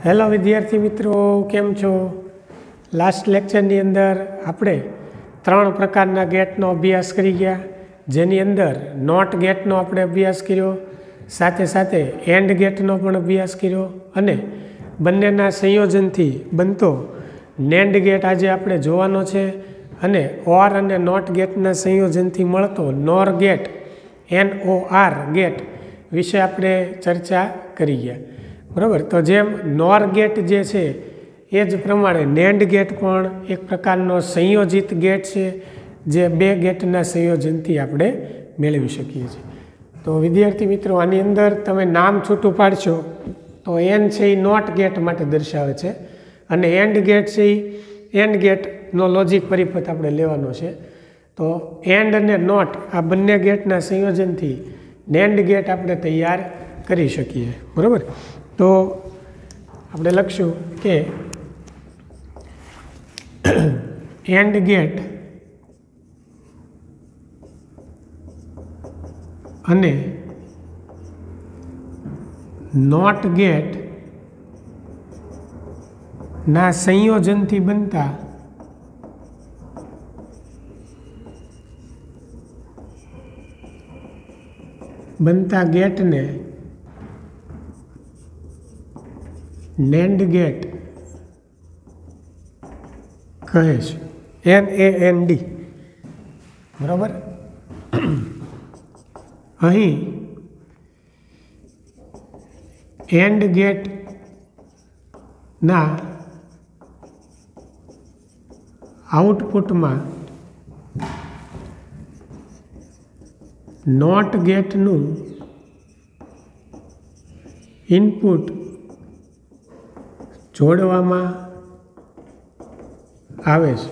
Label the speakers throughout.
Speaker 1: Hello વિદ્યાર્થી મિત્રો, કેમ છો? લાસ્ટ લેક્ચરની અંદર આપણે 3 પ્રકારના ગેટનો અભ્યાસ કરી ગયા, જેની અંદર નોટ ગેટનો આપણે અભ્યાસ કર્યો, સાથે સાથે એન્ડ ગેટનો પણ અભ્યાસ કર્યો અને બંનેના સંયોજનથી બનતો નેન્ડ ગેટ આજે આપણે જોવાનો છે અને ઓર અને નોટ ગેટના સંયોજનથી મળતો નોર ગેટ NOR ગેટ વિશે આપણે ચર્ચા કરી ગયા. બરાબર. તો જેમ નોર ગેટ જે છે એ જ પ્રમાણે નેન્ડ ગેટ પણ એક પ્રકારનો સંયોજિત ગેટ છે, જે 2 ગેટના સંયોજનથી આપણે મેળવી શકીએ છીએ. તો વિદ્યાર્થી મિત્રો, આની અંદર તમે નામ છૂટું પાડશો તો એન છે એ નોટ ગેટ માટે દર્શાવે છે અને એન્ડ ગેટ છે એ એન્ડ ગેટનો લોજિક પરિપથ આપણે લેવાનો છે. તો એન્ડ અને નોટ આ બંને ગેટના સંયોજનથી નેન્ડ ગેટ આપણે તૈયાર કરી શકીએ. બરાબર. તો આપણે લખશું કે એન્ડ ગેટ અને નોટ ગેટ ના સંયોજનથી બનતા ગેટને નેન્ડ ગેટ કહે છે. NAND. બરાબર. અહીં એન્ડ ગેટ ના આઉટપુટમાં નોટ ગેટનું ઇનપુટ જોડવામાં આવે છે.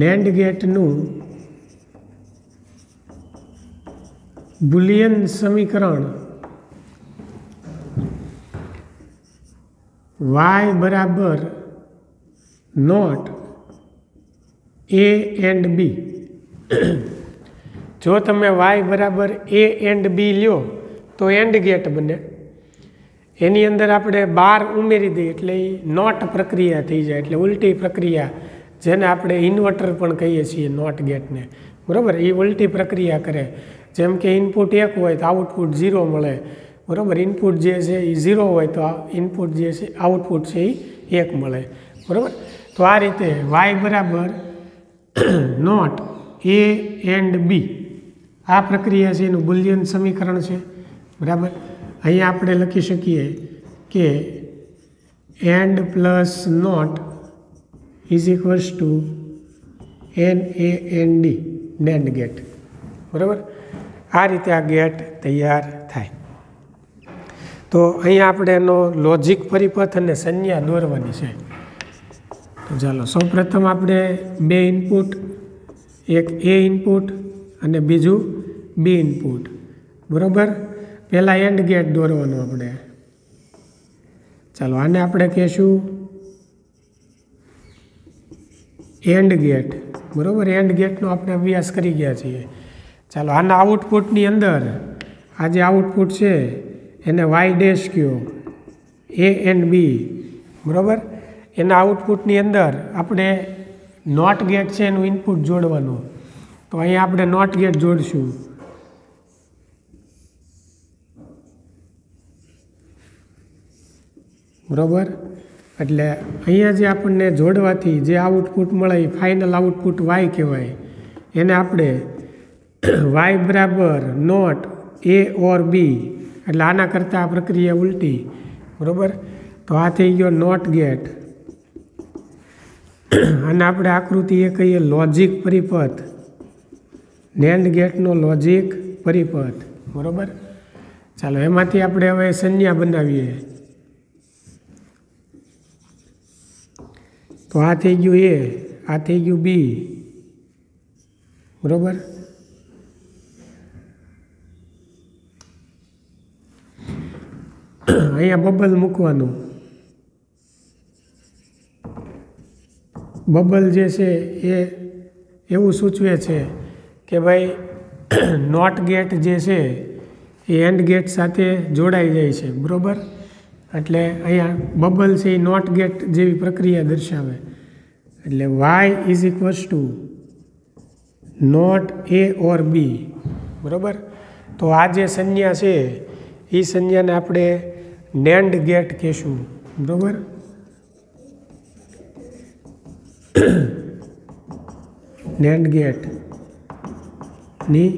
Speaker 1: નેન્ડ ગેટનું બુલિયન સમીકરણ y બરાબર નોટ A એન્ડ B. જો તમે y બરાબર A એન્ડ B લ્યો તો એન્ડ ગેટ બને. એની અંદર આપણે 12 ઉમેરી દઈએ એટલે એ નોટ પ્રક્રિયા થઈ જાય, એટલે ઉલટી પ્રક્રિયા, જેને આપણે ઇન્વર્ટર પણ કહીએ છીએ નોટ ગેટને. બરાબર. એ ઉલટી પ્રક્રિયા કરે. જેમ કે ઇનપુટ 1 હોય તો આઉટપુટ 0 મળે. બરાબર. ઇનપુટ જે છે એ 0 હોય તો ઇનપુટ જે છે આઉટપુટ છે એ 1 મળે. બરાબર. તો આ રીતે y બરાબર નોટ A એન્ડ B આ પ્રક્રિયા છે એનું બુલિયન સમીકરણ છે. બરાબર. અહીંયા આપણે લખી શકીએ કે and plus not is equals to NAND NAND gate. બરાબર. આ રીતે આ ગેટ તૈયાર થાય. તો અહીંયા આપણે એનો લોજિક પરિપથ અને સંજ્ઞા દોરવાની છે. તો ચાલો સૌપ્રથમ આપણે 2 ઇનપુટ, એક A ઇનપુટ અને બીજું B ઇનપુટ. બરાબર. પહેલાં એન્ડ ગેટ દોરવાનું આપણે. ચાલો આને આપણે કહીશું એન્ડ ગેટ. બરાબર. એન્ડ ગેટનો આપણે અભ્યાસ કરી ગયા છીએ. ચાલો આના આઉટપુટની અંદર આ જે આઉટપુટ છે એને y ડેશ કયો, A એન્ડ B. બરાબર. એના આઉટપુટની અંદર આપણે નોટ ગેટ છે એનું ઇનપુટ જોડવાનું. તો અહીંયા આપણે નોટ ગેટ જોડશું. બરાબર. એટલે અહીંયા જે આપણને જોડવાથી જે આઉટપુટ મળે એ ફાઇનલ આઉટપુટ y કહેવાય. એને આપણે y બરાબર નોટ A ઓર B, એટલે આના કરતાં આ પ્રક્રિયા ઉલટી. બરાબર. તો આ થઈ ગયો નોટ ગેટ. અને આપણે આકૃતિ એ કહીએ લોજિક પરિપથ, નેન્ડ ગેટનો લોજિક પરિપથ. બરાબર. ચાલો એમાંથી આપણે હવે સંજ્ઞા બનાવીએ. તો આ થઈ ગયું A, આ થઈ ગયું B. બરાબર. અહીંયા બબલ મૂકવાનું. બબલ જે છે એ એવું સૂચવે છે કે ભાઈ નોટ ગેટ જે છે એ એન્ડ ગેટ સાથે જોડાઈ જાય છે, બરાબર. એટલે અહીંયા બબલ છે એ નોટ ગેટ જેવી પ્રક્રિયા દર્શાવે. એટલે Y is equals to not A or B, બરાબર. તો આ જે સંજ્ઞા છે એ સંજ્ઞાને આપણે નેન્ડ ગેટ કહેશું, બરાબર. નેન્ડ ગેટની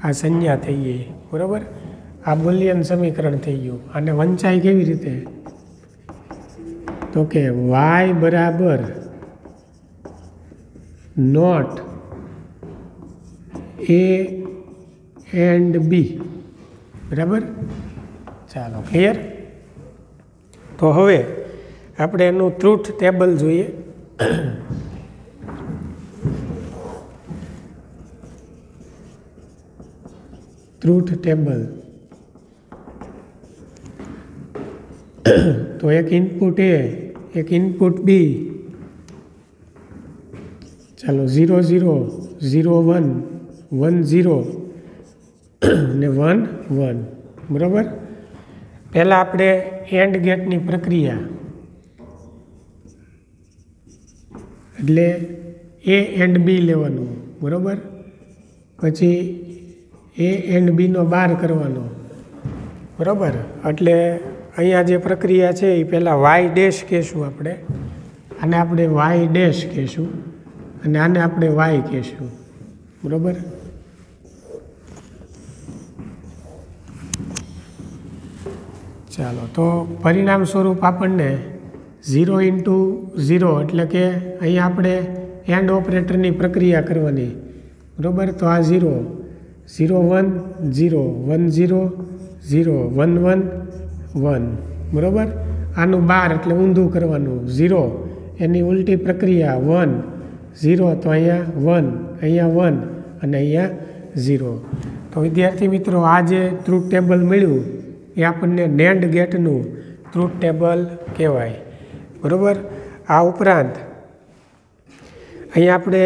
Speaker 1: આ સંજ્ઞા થઈ ગઈ, બરાબર. આ બુલિયન સમીકરણ થઈ ગયું. અને વંચાય કેવી રીતે? તો કે વાય બરાબર નોટ એ એન્ડ બી, બરાબર. ચાલો, ક્લિયર. તો હવે આપણે એનું ટ્રુથ ટેબલ જોઈએ. Truth table. તો એક ઇનપુટ એ, એક ઇનપુટ બી, ચાલો 0 0 0 1 1 0 ને 1 1, બરાબર. પહેલાં આપણે એન્ડ ગેટની પ્રક્રિયા, એટલે એ એન્ડ બી લેવાનું, બરાબર. પછી એ એન્ડ બીનો બાર કરવાનો, બરાબર. એટલે અહીંયા જે પ્રક્રિયા છે એ પહેલાં વાય ડેશ કહેશું આપણે, આને આપણે વાય ડેશ કહેશું, અને આને આપણે વાય કહેશું, બરાબર. ચાલો, તો પરિણામ સ્વરૂપ આપણને 0 × 0 એટલે કે અહીંયા આપણે એન્ડ ઓપરેટરની પ્રક્રિયા કરવાની, બરાબર. તો આ 0 0 1 0 1 0 0 1 1 1, બરાબર. આનું બાર એટલે ઊંધું કરવાનું, 0 એની ઉલટી પ્રક્રિયા 1 0, તો અહીંયા 1, અહીંયા 1 અને અહીંયા 0. તો વિદ્યાર્થી મિત્રો, આ જે ટ્રુથ ટેબલ મળ્યું એ આપણને નેન્ડ ગેટનું ટ્રુથ ટેબલ કહેવાય, બરાબર. આ ઉપરાંત અહીંયા આપણે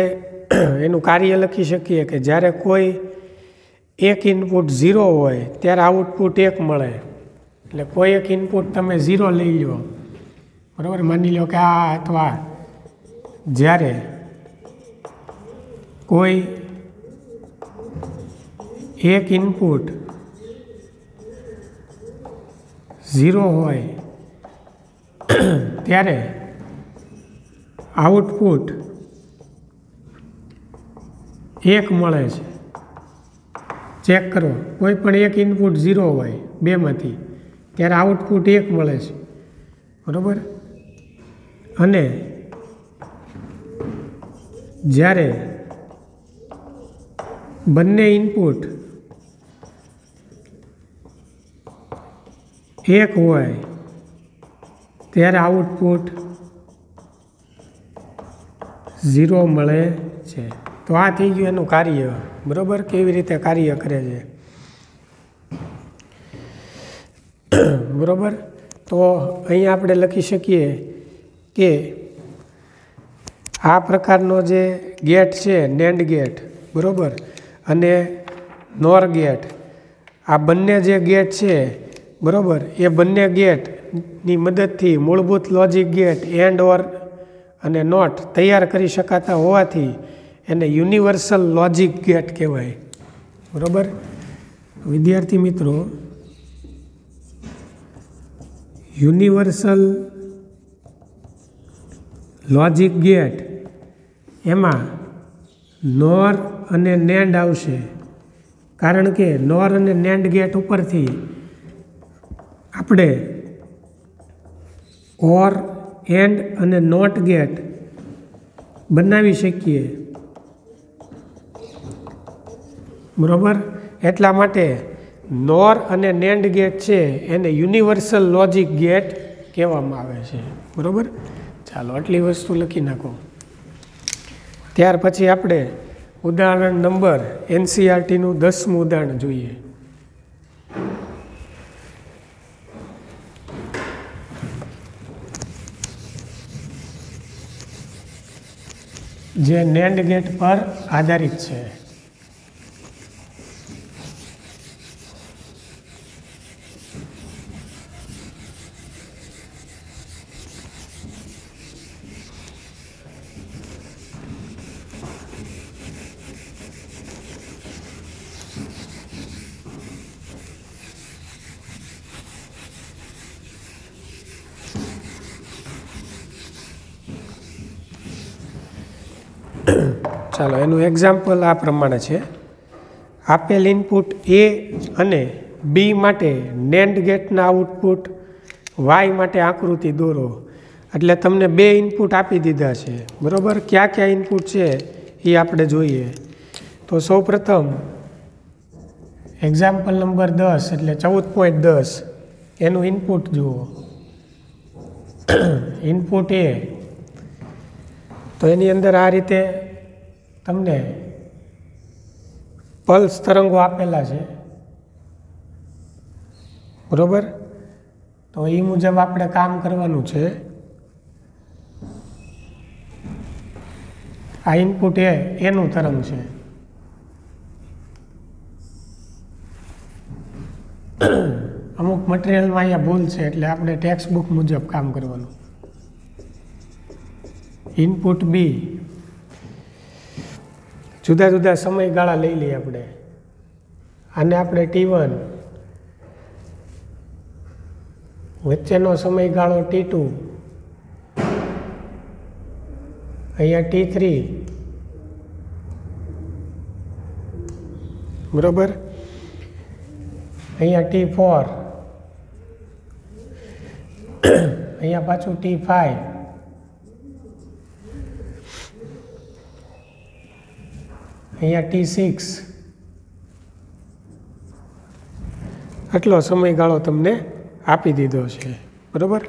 Speaker 1: એનું કાર્ય લખી શકીએ કે જ્યારે કોઈ એક ઇનપુટ 0 હોય ત્યારે આઉટપુટ 1 મળે. એટલે કોઈ એક ઇનપુટ તમે 0 લઈ લો, બરાબર. માની લો કે આ, અથવા જ્યારે કોઈ એક ઇનપુટ 0 હોય ત્યારે આઉટપુટ 1 મળે છે. ચેક કરો, કોઈ પણ એક ઇનપુટ 0 હોય બેમાંથી, ત્યારે આઉટપુટ 1 મળે છે, બરાબર. અને જ્યારે બંને ઇનપુટ 1 હોય ત્યારે આઉટપુટ 0 મળે છે. તો આ થઈ ગયું એનું કાર્ય, બરાબર. કેવી રીતે કાર્ય કરે છે, બરાબર. તો અહીંયા આપણે લખી શકીએ કે આ પ્રકારનો જે ગેટ છે નેન્ડ ગેટ, બરાબર, અને નોર ગેટ, આ બંને જે ગેટ છે, બરાબર, એ બંને ગેટની મદદથી મૂળભૂત લોજિક ગેટ એન્ડ ઓર અને નોટ તૈયાર કરી શકાતા હોવાથી એને યુનિવર્સલ લોજિક ગેટ કહેવાય, બરાબર. વિદ્યાર્થી મિત્રો, યુનિવર્સલ લોજિક ગેટ એમાં નોર અને નેન્ડ આવશે, કારણ કે નોર અને નેન્ડ ગેટ ઉપરથી આપણે ઓર, એન્ડ અને નોટ ગેટ બનાવી શકીએ, બરાબર. એટલા માટે નોર અને નેન્ડ ગેટ છે એને યુનિવર્સલ લોજિક ગેટ કહેવામાં આવે છે, બરાબર. ચાલો, આટલી વસ્તુ લખી નાખો. ત્યાર પછી આપણે ઉદાહરણ નંબર NCERTનું 10મું ઉદાહરણ જોઈએ. જે નેન્ડ ગેટ પર આધારિત છે. ચાલો એનું એક્ઝામ્પલ આ પ્રમાણે છે. આપેલ ઇનપુટ એ અને બી માટે નેન્ડ ગેટના આઉટપુટ વાય માટે આકૃતિ દોરો. એટલે તમને બે ઇનપુટ આપી દીધા છે, બરાબર. કયા કયા ઇનપુટ છે એ આપણે જોઈએ. તો સૌ પ્રથમ એક્ઝામ્પલ નંબર 10 એટલે 14.10 એનું ઇનપુટ જુઓ. ઇનપુટ એ તો એની અંદર આ રીતે તમને પલ્સ તરંગો આપેલા છે, બરાબર. તો એ મુજબ આપણે કામ કરવાનું છે. આ ઇનપુટ એનું તરંગ છે. અમુક મટીરિયલમાં અહીંયા ભૂલ છે એટલે આપણે ટેક્સ્ટ બુક મુજબ કામ કરવાનું. ઇનપુટ બી જુદા જુદા સમયગાળા લઈ લઈએ આપણે. આને આપણે T1, વચ્ચેનો સમયગાળો T2, અહીંયા T3, બરાબર. અહીંયા T4, અહીંયા પાછું T5, અહીંયા T6. આટલો સમયગાળો તમને આપી દીધો છે, બરાબર.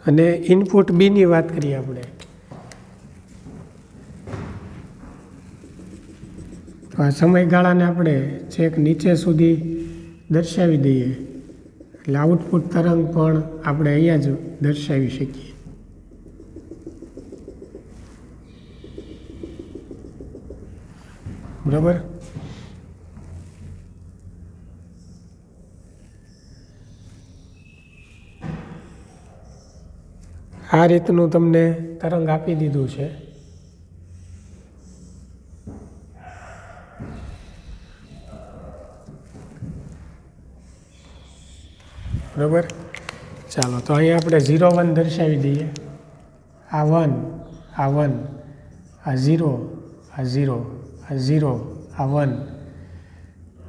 Speaker 1: અને ઇનપુટ બીની વાત કરીએ આપણે. તો આ સમયગાળાને આપણે છેક નીચે સુધી દર્શાવી દઈએ એટલે આઉટપુટ તરંગ પણ આપણે અહીંયા જ દર્શાવી શકીએ. બરાબર. આ રીતનું તમને તરંગ આપી દીધું છે. બરાબર. ચાલો તો અહીંયા આપણે 0 1 દર્શાવી દઈએ. આ 1, આ 1, આ 0, આ 0, આ 0, આ 1,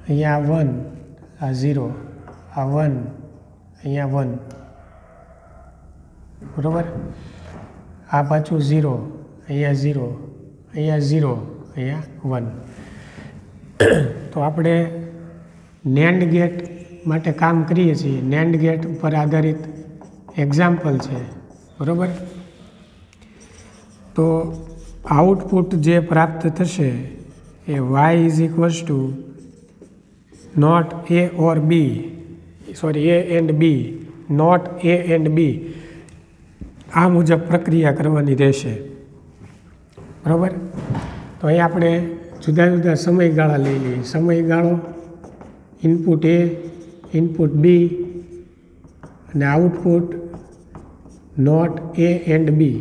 Speaker 1: અહીંયા 1, આ 0, આ 1, અહીંયા 1, બરાબર. આ પાછું 0, અહીંયા 0, અહીંયા 0, અહીંયા 1. તો આપણે નેન્ડ ગેટ માટે કામ કરીએ છીએ. નેન્ડ ગેટ ઉપર આધારિત એક્ઝામ્પલ છે, બરાબર. તો આઉટપુટ જે પ્રાપ્ત થશે એ y is equals to not a or b, sorry a and b, not a and b. આ મુજબ પ્રક્રિયા કરવાની રહેશે, બરાબર. તો અહીં આપણે જુદા જુદા સમયગાળા લઈ લઈએ. સમયગાળો ઇનપુટ એ, ઇનપુટ બી અને આઉટપુટ નોટ એ એન્ડ બી.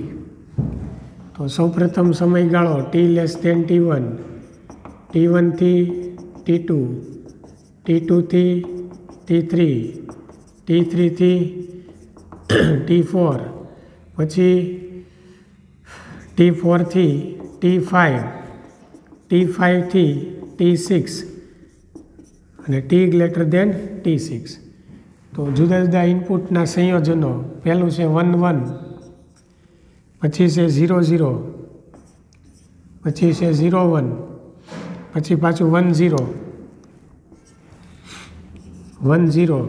Speaker 1: તો સૌપ્રથમ સમયગાળો T T1, T1 થી T2, T2 થી T3, T3 થી T4, પછી T4 થી T5, T5 થી T6 અને T T6. તો જુદા જુદા ઇનપુટના સંયોજનો. પહેલું છે 1 1, પછી છે 0 0, પછી છે 0 1, પછી પાછું 1 0, 1 0,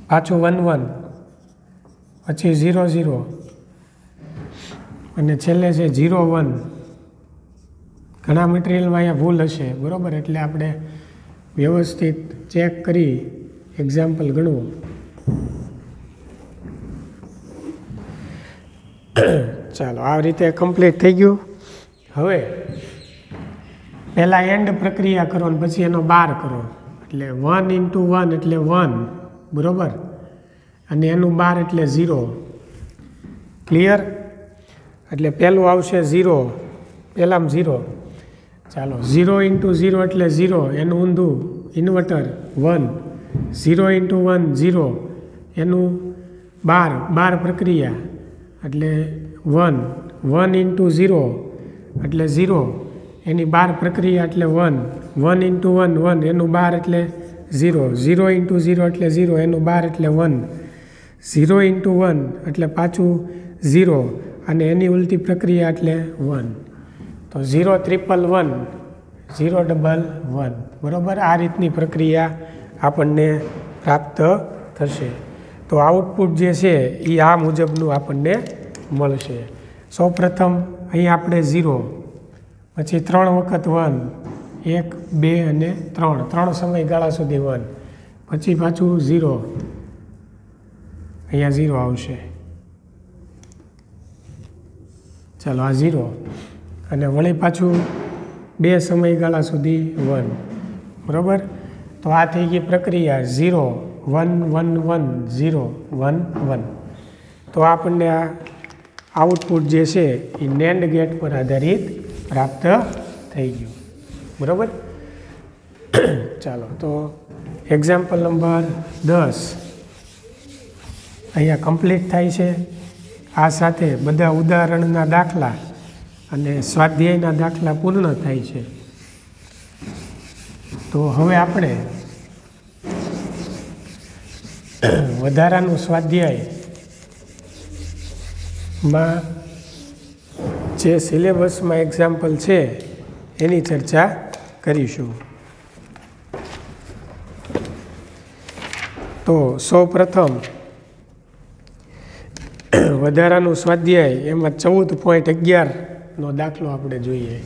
Speaker 1: પાછું 1 1, પછી 0 0 અને છેલ્લે છે 0 1. ઘણા મટીરિયલમાં અહીંયા ભૂલ હશે, બરાબર. એટલે આપણે વ્યવસ્થિત ચેક કરી એક્ઝામ્પલ ગણવું. ચાલો, આ રીતે કમ્પ્લીટ થઈ ગયું. હવે પહેલાં એન્ડ પ્રક્રિયા કરો અને પછી એનો બાર કરો. એટલે 1 × 1 એટલે 1, બરાબર. અને એનું બાર એટલે 0. ક્લિયર? એટલે પહેલું આવશે 0, પહેલામાં 0. ચાલો, 0 × 0 એટલે 0, એનું ઊંધું ઇન્વર્ટર 1. 0 × 1 0, એનું બાર પ્રક્રિયા એટલે 1, 1 ઇન્ટુ 0 એટલે 0, એની બહાર પ્રક્રિયા એટલે 1, 1 ઇન્ટુ 1 1, એનું બહાર એટલે 0, 0 ઇન્ટુ 0 એટલે 0, એનું બહાર એટલે 1, 0 ઇન્ટુ 1 એટલે પાછું 0, અને એની ઉલટી પ્રક્રિયા એટલે 1. તો 0 ત્રિપલ 1, 0 ડબલ 1, બરાબર. આ રીતની પ્રક્રિયા આપણને પ્રાપ્ત થશે. તો આઉટપુટ જે છે એ આ મુજબનું આપણને મળશે. સૌપ્રથમ અહીં આપણે 0, પછી 3 વખત 1, 1 2 અને 3 સમયગાળા સુધી 1, પછી પાછું 0, અહીંયા 0 આવશે. ચાલો આ 0, અને વળી પાછું 2 સમયગાળા સુધી 1, બરાબર. તો આ થઈ ગઈ પ્રક્રિયા 0 1 1 1 0 1 1. તો આપણને આ આઉટપુટ જે છે એ NAND ગેટ પર આધારિત પ્રાપ્ત થઈ ગયું, બરાબર. ચાલો તો એક્ઝામ્પલ નંબર 10 અહીંયા કમ્પ્લીટ થાય છે. આ સાથે બધા ઉદાહરણના દાખલા અને સ્વાધ્યાયના દાખલા પૂર્ણ થાય છે. તો હવે આપણે વધારાનું સ્વાધ્યાયમાં જે સિલેબસમાં એક્ઝામ્પલ છે એની ચર્ચા કરીશું. તો સૌપ્રથમ વધારાનું સ્વાધ્યાય એમાં 14.11 દાખલો આપણે જોઈએ.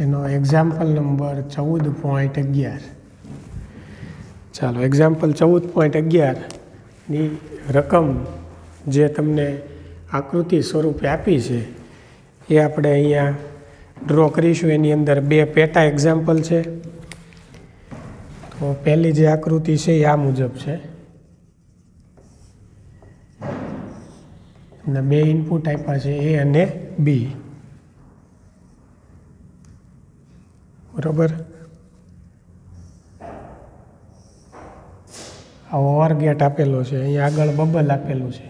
Speaker 1: એનો એક્ઝામ્પલ નંબર 14.11. ચાલો એક્ઝામ્પલ 14.11ની રકમ જે તમને આકૃતિ સ્વરૂપે આપી છે એ આપણે અહીંયા ડ્રો કરીશું. એની અંદર 2 પેટા એક્ઝામ્પલ છે. તો પહેલી જે આકૃતિ છે એ આ મુજબ છે, અને 2 ઇનપુટ આપ્યા છે A અને B, બરાબર. આ ઓવર ગેટ આપેલો છે, અહીંયા આગળ બબલ આપેલું છે,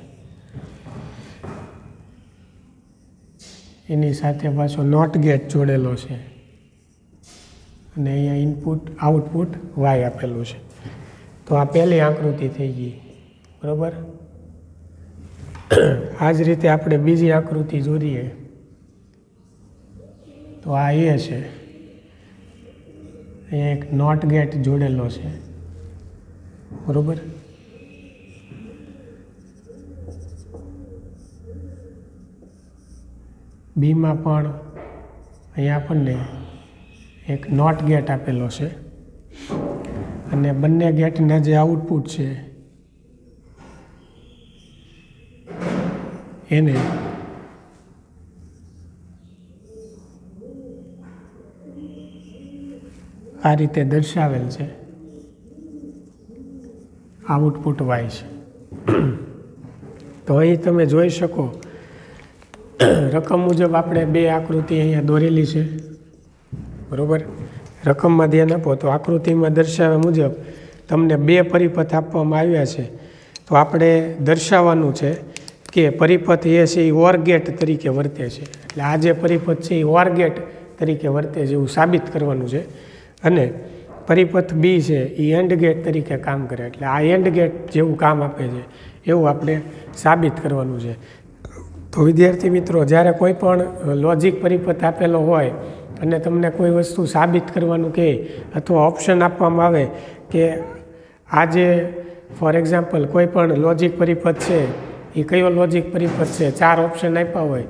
Speaker 1: એની સાથે પાછો નોટ ગેટ જોડેલો છે, અને અહીંયા ઇનપુટ આઉટપુટ Y આપેલું છે. તો આ પહેલી આકૃતિ થઈ ગઈ, બરાબર. આ જ રીતે આપણે બીજી આકૃતિ જોડીએ તો આ A છે, અહીંયા એક નોટ ગેટ જોડેલો છે, બરાબર. બીમાં પણ અહીંયા આપણને એક નોટ ગેટ આપેલો છે, અને બંને ગેટના જે આઉટપુટ છે એને આ રીતે દર્શાવેલ છે, આઉટપુટ Y છે. તો અહીં તમે જોઈ શકો રકમ મુજબ આપણે 2 આકૃતિ અહીંયા દોરેલી છે, બરાબર. રકમમાં ધ્યાન આપો તો આકૃતિમાં દર્શાવ્યા મુજબ તમને 2 પરિપથ આપવામાં આવ્યા છે. તો આપણે દર્શાવવાનું છે કે પરિપથ એ છે એ OR ગેટ તરીકે વર્તે છે, એટલે આ જે પરિપથ છે એ OR ગેટ તરીકે વર્તે છે એવું સાબિત કરવાનું છે, અને પરિપથ B છે એ એન્ડ ગેટ તરીકે કામ કરે, એટલે આ એન્ડ ગેટ જેવું કામ આપે છે એવું આપણે સાબિત કરવાનું છે. તો વિદ્યાર્થી મિત્રો, જ્યારે કોઈ પણ લોજિક પરિપથ આપેલો હોય અને તમને કોઈ વસ્તુ સાબિત કરવાનું કહે અથવા ઓપ્શન આપવામાં આવે કે આ જે ફોર એક્ઝામ્પલ કોઈ પણ લોજિક પરિપથ છે એ કયો લોજિક પરિપથ છે, 4 ઓપ્શન આપ્યા હોય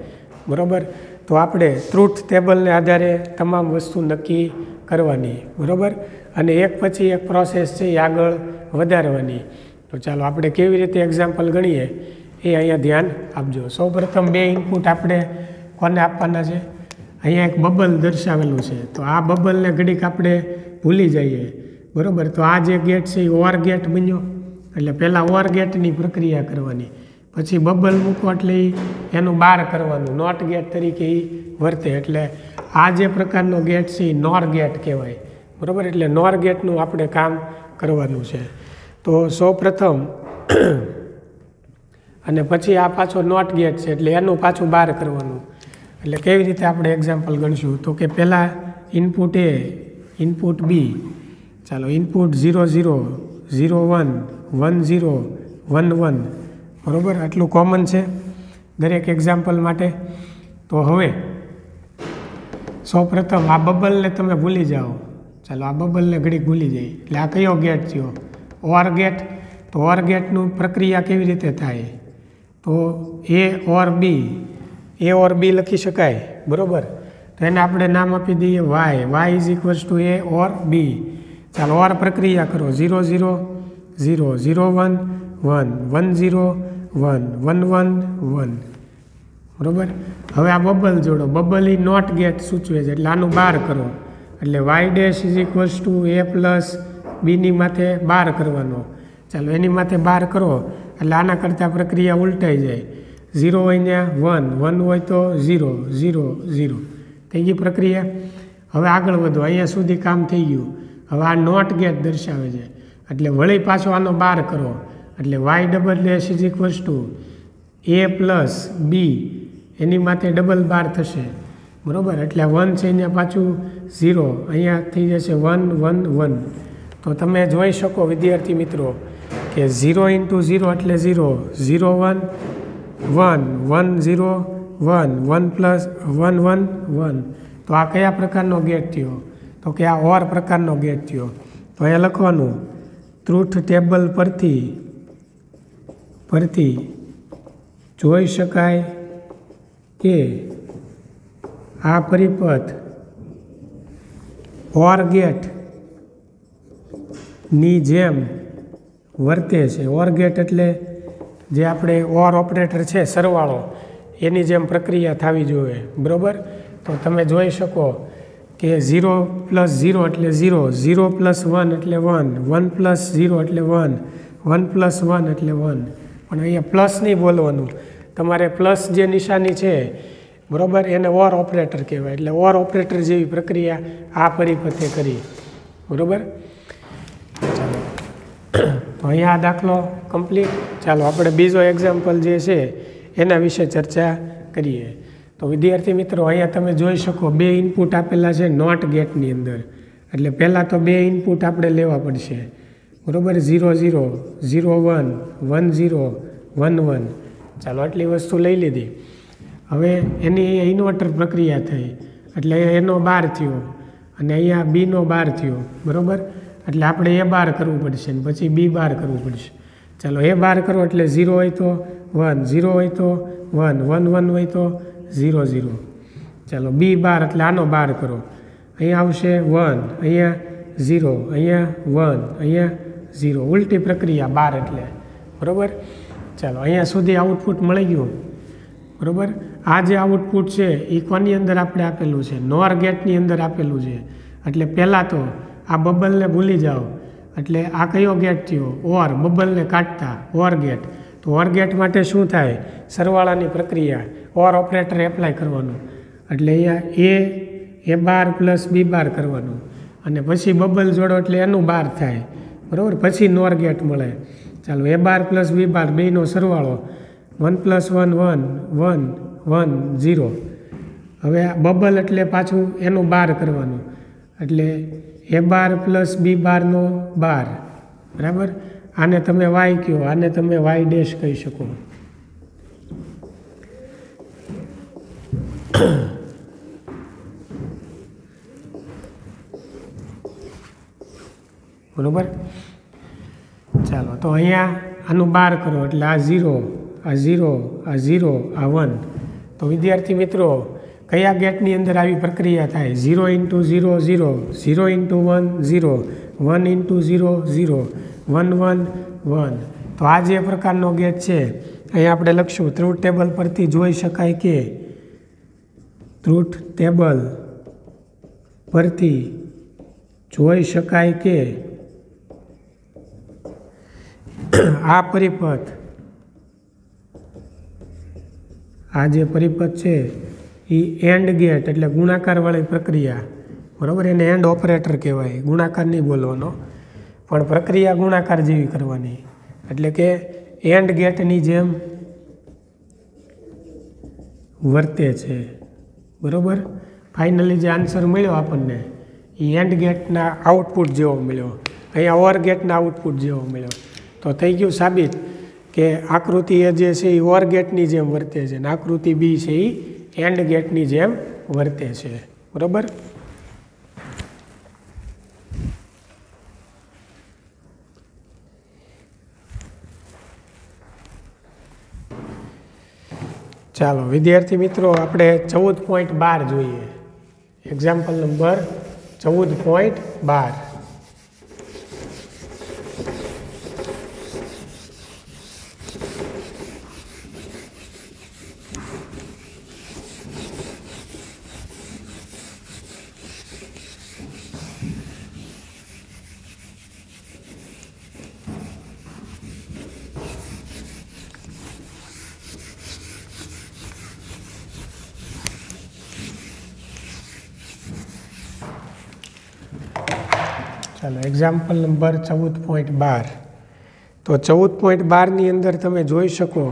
Speaker 1: બરાબર, તો આપણે ટ્રુથ ટેબલને આધારે તમામ વસ્તુ નક્કી કરવાની બરાબર, અને એક પછી એક પ્રોસેસ છે એ આગળ વધારવાની. તો ચાલો આપણે કેવી રીતે એક્ઝામ્પલ ગણીએ એ અહીંયા ધ્યાન આપજો. સૌપ્રથમ 2 ઇનપુટ આપણે કોને આપવાના છે, અહીંયા એક બબલ દર્શાવેલું છે, તો આ બબલને ઘડીક આપણે ભૂલી જઈએ બરાબર. તો આ જે ગેટ છે એ ઓર ગેટ બન્યો, એટલે પહેલાં ઓર ગેટની પ્રક્રિયા કરવાની, પછી બબલ મૂકો એટલે એનું બહાર કરવાનું, નોટ ગેટ તરીકે એ વર્તે. એટલે આ જે પ્રકારનો ગેટ છે એ નોર ગેટ કહેવાય બરાબર. એટલે નોર ગેટનું આપણે કામ કરવાનું છે. તો સૌપ્રથમ અને પછી આ પાછો નોટ ગેટ છે એટલે એનું પાછું બહાર કરવાનું. એટલે કેવી રીતે આપણે એક્ઝામ્પલ ગણશું, તો કે પહેલાં ઇનપુટ એ, ઇનપુટ બી, ચાલો ઇનપુટ 0 0 0 1 1 0 1 1 બરાબર, આટલું કોમન છે દરેક એક્ઝામ્પલ માટે. તો હવે સૌપ્રથમ આ બબલને તમે ભૂલી જાઓ, ચાલો આ બબલને ઘડીક ભૂલી જાય. એટલે આ કયો ગેટ થયો, ઓર ગેટ. તો ઓર ગેટનું પ્રક્રિયા કેવી રીતે થાય, તો એ ઓર બી, એ ઓર બી લખી શકાય બરાબર. તો એને આપણે નામ આપી દઈએ Y, Y is equals to A or B. ચાલો ઓર પ્રક્રિયા કરો, 0 0 0 0 1 1 1 0 1 1 1 1 બરાબર. હવે આ બબલ જોડો, બબલ એ નોટ ગેટ સૂચવે છે એટલે આનું બહાર કરો, એટલે Y dash is equals to A plus બીની માથે બહાર કરવાનો. ચાલો એની માથે બહાર કરો એટલે આના કરતાં પ્રક્રિયા ઉલટાઈ જાય, 0 હોય ત્યાં 1 1 હોય તો 0 0 0 થઈ ગઈ પ્રક્રિયા. હવે આગળ વધો, અહીંયા સુધી કામ થઈ ગયું. હવે આ નોટ ગેટ દર્શાવે છે એટલે વળી પાછો આનો બહાર કરો, એટલે Y double dash is equals to A plus B, એની માથે ડબલ બાર થશે બરાબર. એટલે 1 છે અહીંયા પાછું 0, અહીંયા થઈ જશે 1 1 1. તો તમે જોઈ શકો વિદ્યાર્થી મિત્રો કે 0 × 0 એટલે 0 0 1 1 1 0 1 1 પ્લસ 1 1 1. તો આ કયા પ્રકારનો ગેટ થયો, તો કે આ ઓર પ્રકારનો ગેટ થયો. તો અહીંયા લખવાનું ટ્રુથ ટેબલ પરથી જોઈ શકાય કે આ પરિપથ ઓર ગેટની જેમ વર્તે છે. ઓર ગેટ એટલે જે આપણે ઓર ઓપરેટર છે સરવાળો, એની જેમ પ્રક્રિયા થવી જોઈએ બરાબર. તો તમે જોઈ શકો કે 0 + 0 એટલે 0, 0 + 1 એટલે 1, 1 + 0 એટલે 1, 1 + 1 એટલે 1. પણ અહીંયા પ્લસ નહીં બોલવાનું, તમારે પ્લસ જે નિશાની છે બરાબર એને ઓર ઓપરેટર કહેવાય. એટલે ઓર ઓપરેટર જેવી પ્રક્રિયા આ પરિપથે કરી બરાબર. ચાલો તો અહીંયા આ દાખલો કમ્પ્લીટ. ચાલો આપણે બીજો એક્ઝામ્પલ જે છે એના વિશે ચર્ચા કરીએ. તો વિદ્યાર્થી મિત્રો અહીંયા તમે જોઈ શકો 2 ઇનપુટ આપેલા છે નોટ ગેટની અંદર. એટલે પહેલાં તો 2 ઇનપુટ આપણે લેવા પડશે બરાબર, 0 0 0 1 1 0 1 1. ચાલો આટલી વસ્તુ લઈ લીધી. હવે એની ઇન્વર્ટર પ્રક્રિયા થઈ એટલે એનો બાર થયો અને અહીંયા બીનો બાર થયો બરાબર. એટલે આપણે એ બાર કરવું પડશે ને પછી બી બાર કરવું પડશે. ચાલો એ બાર કરો એટલે 0 હોય તો 1, 0 હોય તો 1, 1 1 હોય તો 0 0. ચાલો બી બાર એટલે આનો બાર કરો, અહીંયા આવશે 1, અહીંયા 0, અહીંયા 1, અહીંયા 0. ઉલટી પ્રક્રિયા બાર એટલે બરાબર. ચાલો અહીંયા સુધી આઉટપુટ મળી ગયું બરાબર. આ જે આઉટપુટ છે એ કોની અંદર આપણે આપેલું છે, નોર ગેટની અંદર આપેલું છે. એટલે પહેલાં તો આ બબલને ભૂલી જાઓ, એટલે આ કયો ગેટ થયો, ઓર, બબલને કાઢતા ઓર ગેટ. તો ઓર ગેટ માટે શું થાય, સરવાળાની પ્રક્રિયા, ઓર ઓપરેટર એપ્લાય કરવાનું. એટલે અહીંયા એ બાર પ્લસ બી બાર કરવાનું અને પછી બબલ જોડો એટલે એનું બાર થાય બરાબર. પછી નોર ગેટ મળે. ચાલો એ બાર પ્લસ બી બાર બેનો સરવાળો 1 + 1 1 1 1 0. હવે બબલ એટલે પાછું એનું બાર કરવાનું, એટલે એ બાર પ્લસ બી બારનો બાર બરાબર. આને તમે વાય કહો, આને તમે વાય ડેશ કહી શકો બરાબર. ચાલો તો અહીંયા આનું બાર કરો એટલે આ 0 આ 0, આ 0, આ 1. તો વિદ્યાર્થી મિત્રો, કયા ગેટની અંદર આવી પ્રક્રિયા થાય? 0 × 0 0, 0 × 1 0, 1 × 0 0, 1 1 1. તો આ જે પ્રકારનો ગેટ છે અહીંયા આપણે લખશું. ટ્રુથ ટેબલ પરથી જોઈ શકાય કે ટ્રુથ ટેબલ પરથી જોઈ શકાય કે આ પરિપથ, આ જે પરિપથ છે એ એન્ડ ગેટ એટલે ગુણાકારવાળી પ્રક્રિયા, બરાબર? એને એન્ડ ઓપરેટર કહેવાય. ગુણાકાર નહીં બોલવાનો, પણ પ્રક્રિયા ગુણાકાર જેવી કરવાની. એટલે કે એન્ડ ગેટની જેમ વર્તે છે, બરાબર? ફાઇનલી જે આન્સર મળ્યો આપણને એ એન્ડ ગેટના આઉટપુટ જેવો મળ્યો, અહીંયા ઓર ગેટના આઉટપુટ જેવો મળ્યો. તો થઈ ગયું સાબિત કે આકૃતિ એ જે છે એ ઓર ગેટની જેમ વર્તે છે અને આકૃતિ બી છે એ એન્ડ ગેટની જેમ વર્તે છે, બરાબર? ચાલો વિદ્યાર્થી મિત્રો, આપણે 14.12 જોઈએ. Example number 14.12. ચાલો એક્ઝામ્પલ નંબર 14.12. તો 14.12ની અંદર તમે જોઈ શકો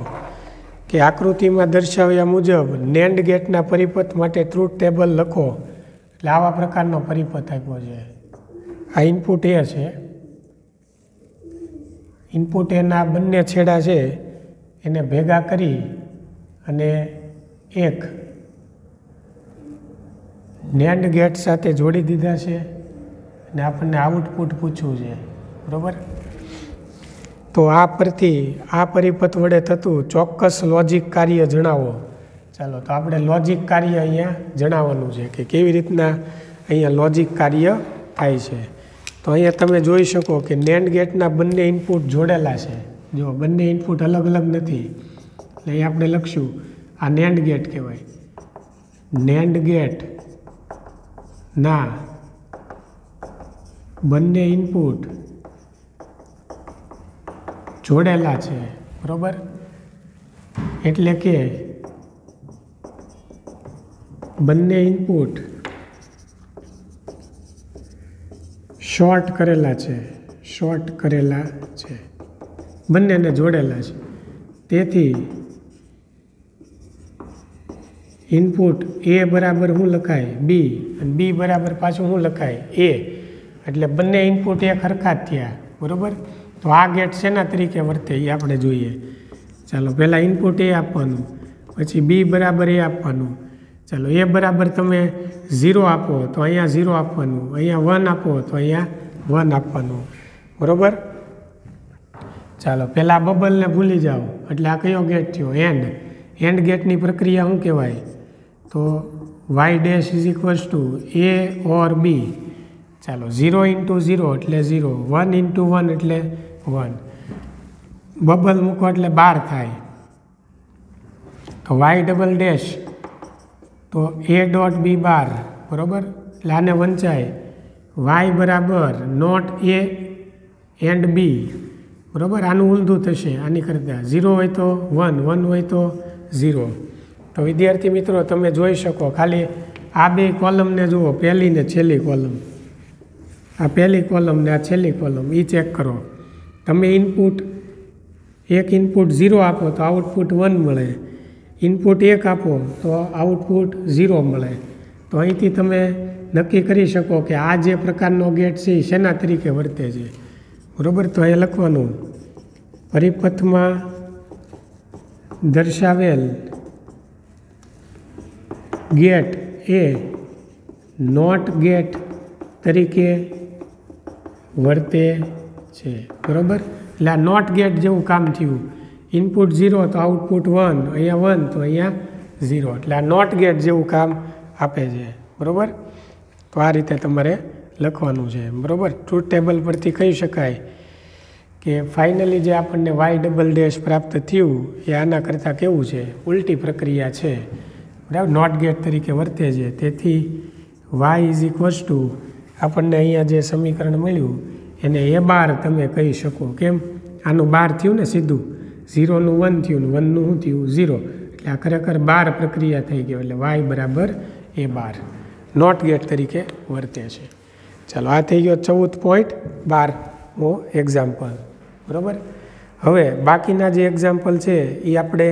Speaker 1: કે આકૃતિમાં દર્શાવ્યા મુજબ નેન્ડ ગેટના પરિપથ માટે ટ્રુથ ટેબલ લખો. એટલે આવા પ્રકારનો પરિપથ આપ્યો છે. આ ઇનપુટ એ છે. ઇનપુટ એના બંને છેડા છે એને ભેગા કરી અને એક નેન્ડ ગેટ સાથે જોડી દીધા છે અને આપણને આઉટપુટ પૂછવું છે, બરાબર? તો આ પરથી આ પરિપથ વડે થતું ચોક્કસ લોજિક કાર્ય જણાવો. ચાલો તો આપણે લોજિક કાર્ય અહીંયા જણાવવાનું છે કે કેવી રીતના અહીંયા લોજિક કાર્ય થાય છે. તો અહીંયા તમે જોઈ શકો કે નેન્ડ ગેટના બંને ઇનપુટ જોડેલા છે. જો બંને ઇનપુટ અલગ અલગ નથી, એટલે અહીં આપણે લખશું આ નેન્ડ ગેટ કહેવાય. નેન્ડ ગેટ ના બંને ઇનપુટ જોડેલા છે, બરાબર? એટલે કે બંને ઇનપુટ શોર્ટ કરેલા છે, બંનેને જોડેલા છે. તેથી ઇનપુટ એ બરાબર શું લખાય? બી, અને બી બરાબર પાછું શું લખાય? એ. એટલે બંને ઇનપુટ એક સરખા જ થયા, બરાબર? તો આ ગેટ શેના તરીકે વર્તે એ આપણે જોઈએ. ચાલો પહેલાં ઇનપુટ એ આપવાનું, પછી બી બરાબર એ આપવાનું. ચાલો એ બરાબર તમે 0 આપો તો અહીંયા 0 આપવાનું, અહીંયા 1 આપો તો અહીંયા 1 આપવાનું, બરાબર? ચાલો પહેલાં બબલને ભૂલી જાઓ. એટલે આ કયો ગેટ થયો? એન્ડ. એન્ડ ગેટની પ્રક્રિયા શું કહેવાય? તો y' = a or b. ચાલો 0 × 0 એટલે 0, 1 × 1 એટલે 1. બબલ મૂકો એટલે 12 થાય. તો y'' તો a.b 12, બરાબર? એટલે આને વંચાય y બરાબર નોટ a એન્ડ b, બરાબર? આનું ઊંધું થશે આની કરતાં. 0 હોય તો 1, 1 હોય તો 0. તો વિદ્યાર્થી મિત્રો તમે જોઈ શકો, ખાલી આ બે કોલમને જુઓ, પહેલી ને છેલ્લી કોલમ. આ પહેલી કોલમ ને આ છેલ્લી કોલમ એ ચેક કરો. તમે એક ઇનપુટ 0 આપો તો આઉટપુટ 1 મળે, ઇનપુટ 1 આપો તો આઉટપુટ 0 મળે. તો અહીંથી તમે નક્કી કરી શકો કે આ જે પ્રકારનો ગેટ છે એ શેના તરીકે વર્તે છે, બરાબર? તો અહીંયા લખવાનું પરિપથમાં દર્શાવેલ ગેટ એ નોટ ગેટ તરીકે વર્તે છે, બરાબર? એટલે આ નોટ ગેટ જેવું કામ થયું. ઇનપુટ 0 તો આઉટપુટ 1, અહીંયા 1 તો અહીંયા 0. એટલે આ નોટ ગેટ જેવું કામ આપે છે, બરાબર. તો આ રીતે તમારે લખવાનું છે, બરાબર. ટ્રુથ ટેબલ પરથી કહી શકાય કે ફાઇનલી જે આપણને y" પ્રાપ્ત થયું એ આના કરતાં કેવું છે, ઉલટી પ્રક્રિયા છે, બરાબર. નોટ ગેટ તરીકે વર્તે છે. તેથી y આપણને અહીંયા જે સમીકરણ મળ્યું એને A તમે કહી શકો. કેમ? આનું 12 થયું ને સીધું, 0નું 1 થયું ને 1નું શું થયું 0, એટલે આ ખરેખર 12 પ્રક્રિયા થઈ ગયો, એટલે y A12 નોટ ગેટ તરીકે વર્તે છે. ચાલો, આ થઈ ગયો 14.12મો એક્ઝામ્પલ, બરાબર. હવે બાકીના જે એક્ઝામ્પલ છે એ આપણે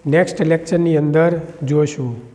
Speaker 1: નેક્સ્ટ લેક્ચરની અંદર જોશું.